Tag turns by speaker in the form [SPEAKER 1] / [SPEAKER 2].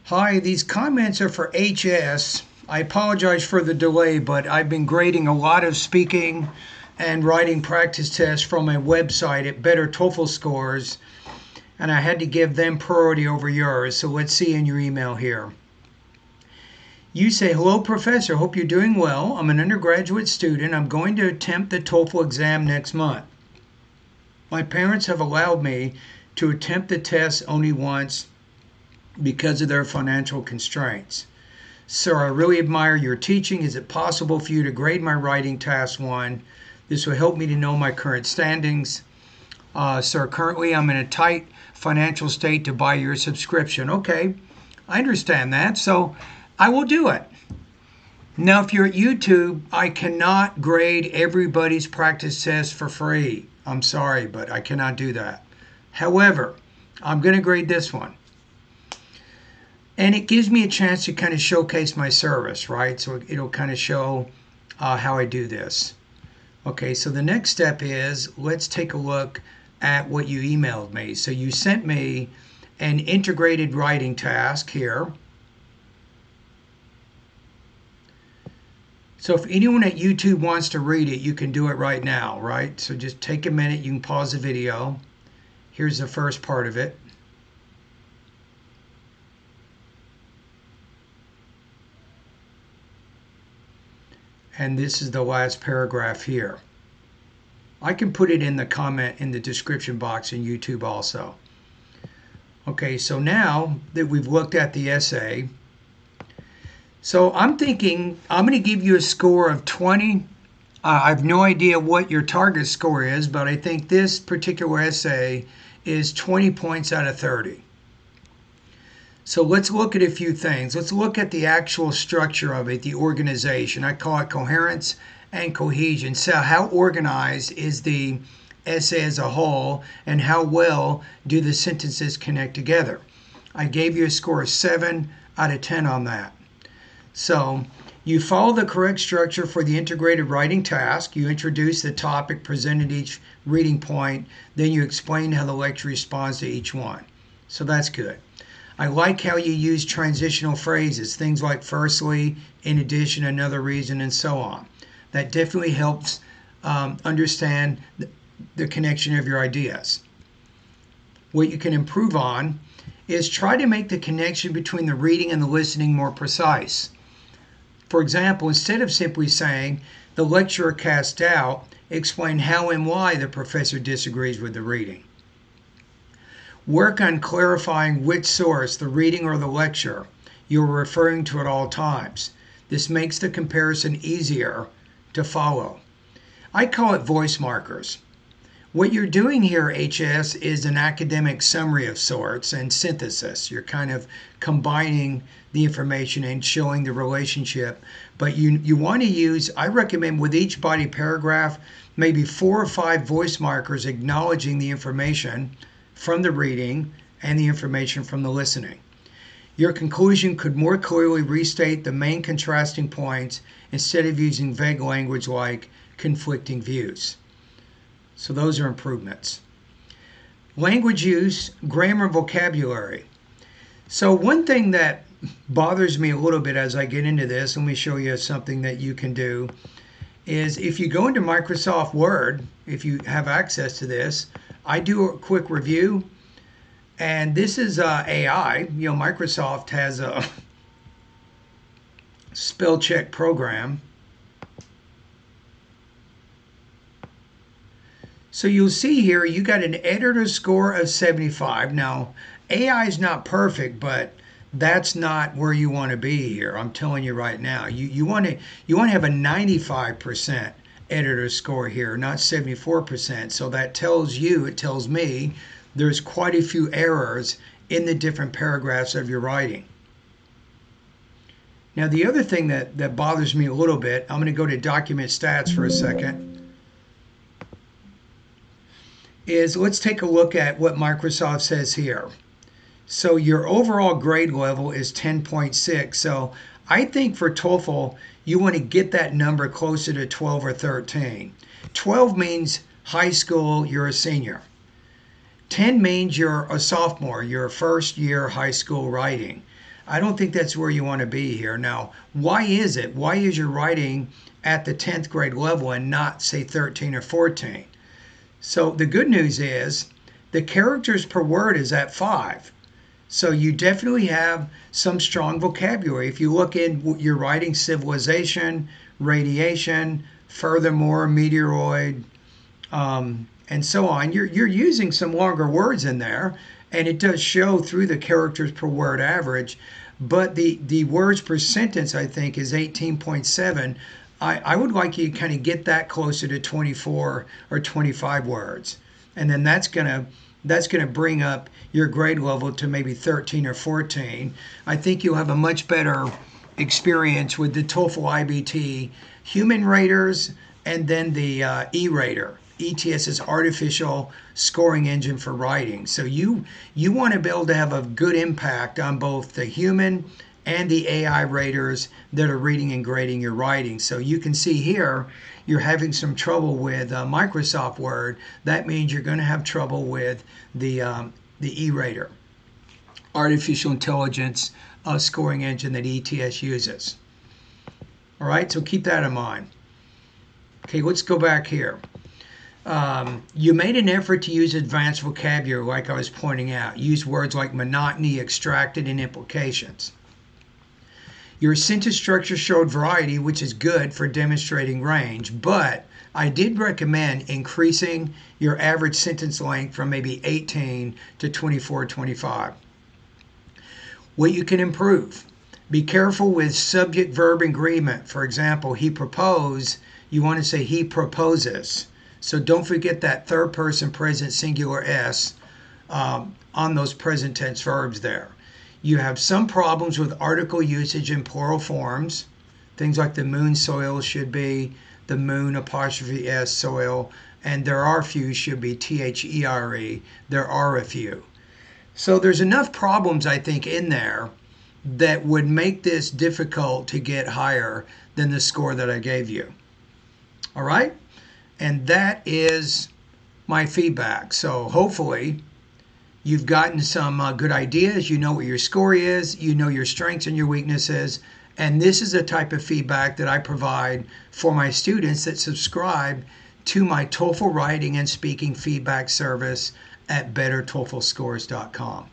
[SPEAKER 1] Hi, these comments are for HS. I apologize for the delay, but I've been grading a lot of speaking and writing practice tests from my website at better TOEFL scores, and I had to give them priority over yours. So let's see in your email here. You say, hello, professor. Hope you're doing well. I'm an undergraduate student. I'm going to attempt the TOEFL exam next month. My parents have allowed me to attempt the test only once because of their financial constraints. Sir, I really admire your teaching. Is it possible for you to grade my writing task 1? This will help me to know my current standings. Sir, currently I'm in a tight financial state to buy your subscription. Okay, I understand that, so I will do it. Now, if you're at YouTube, I cannot grade everybody's practice test for free. I'm sorry, but I cannot do that. However, I'm going to grade this one. And it gives me a chance to kind of showcase my service, right? So it'll kind of show how I do this. Okay, so the next step is let's take a look at what you emailed me. So you sent me an integrated writing task here. So if anyone at YouTube wants to read it, you can do it right now, right? So just take a minute, you can pause the video. Here's the first part of it. And this is the last paragraph here. I can put it in the comment in the description box in YouTube also. Okay, so now that we've looked at the essay, so I'm thinking I'm going to give you a score of 20. I have no idea what your target score is, but I think this particular essay is 20 points out of 30. So let's look at a few things. Let's look at the actual structure of it, the organization. I call it coherence and cohesion. So how organized is the essay as a whole, and how well do the sentences connect together? I gave you a score of 7 out of 10 on that. So you follow the correct structure for the integrated writing task. You introduce the topic, presented each reading point, then you explain how the lecture responds to each one. So that's good. I like how you use transitional phrases, things like firstly, in addition, another reason, and so on. That definitely helps understand the connection of your ideas. What you can improve on is try to make the connection between the reading and the listening more precise. For example, instead of simply saying, the lecturer cast doubt, explain how and why the professor disagrees with the reading. Work on clarifying which source, the reading or the lecture, you're referring to at all times. This makes the comparison easier to follow. I call it voice markers. What you're doing here, HS, is an academic summary of sorts and synthesis. You're kind of combining the information and showing the relationship. But you want to use, I recommend with each body paragraph, maybe 4 or 5 voice markers acknowledging the information from the reading and the information from the listening. Your conclusion could more clearly restate the main contrasting points instead of using vague language like conflicting views. So those are improvements. Language use, grammar, and vocabulary. So one thing that bothers me a little bit as I get into this, let me show you something that you can do, is if you go into Microsoft Word, if you have access to this, I do a quick review, and this is AI. You know, Microsoft has a spell check program. So you'll see here you got an editor score of 75. Now, AI is not perfect, but that's not where you want to be here. I'm telling you right now. You want to have a 95% editor score here, not 74%. So that tells you, it tells me, there's quite a few errors in the different paragraphs of your writing. Now, the other thing that bothers me a little bit, I'm going to go to document stats for a second, is let's take a look at what Microsoft says here. So your overall grade level is 10.6. So I think for TOEFL, you want to get that number closer to 12 or 13. 12 means high school, you're a senior. 10 means you're a sophomore, you're a first year high school writing. I don't think that's where you want to be here. Now, why is it? Why is your writing at the 10th grade level and not, say, 13 or 14? So the good news is the characters per word is at 5. So you definitely have some strong vocabulary. If you look in your writing, civilization, radiation, furthermore, meteoroid, and so on, you're using some longer words in there, and it does show through the characters per word average. But the words per sentence, I think, is 18.7. I would like you to kind of get that closer to 24 or 25 words, and then that's gonna bring up your grade level to maybe 13 or 14. I think you'll have a much better experience with the TOEFL IBT human raters and then the E-rater. ETS is artificial scoring engine for writing. So you want to be able to have a good impact on both the human and the AI raters that are reading and grading your writing. So you can see here you're having some trouble with Microsoft Word. That means you're going to have trouble with the E-rater, artificial intelligence scoring engine that ETS uses. All right, so keep that in mind. Okay, let's go back here. You made an effort to use advanced vocabulary, like I was pointing out. Use words like monotony, extracted, and implications. Your sentence structure showed variety, which is good for demonstrating range, but I did recommend increasing your average sentence length from maybe 18 to 24, 25. What you can improve. Be careful with subject-verb agreement. For example, he proposed, you want to say he proposes. So don't forget that third person present singular S on those present tense verbs there. You have some problems with article usage in plural forms. Things like the moon soil should be the moon apostrophe S soil, and there are few should be THERE. There are a few. So there's enough problems, I think, in there that would make this difficult to get higher than the score that I gave you. All right? And that is my feedback. So hopefully you've gotten some good ideas. You know what your score is. You know your strengths and your weaknesses. And this is the type of feedback that I provide for my students that subscribe to my TOEFL writing and speaking feedback service at bettertoeflscores.com.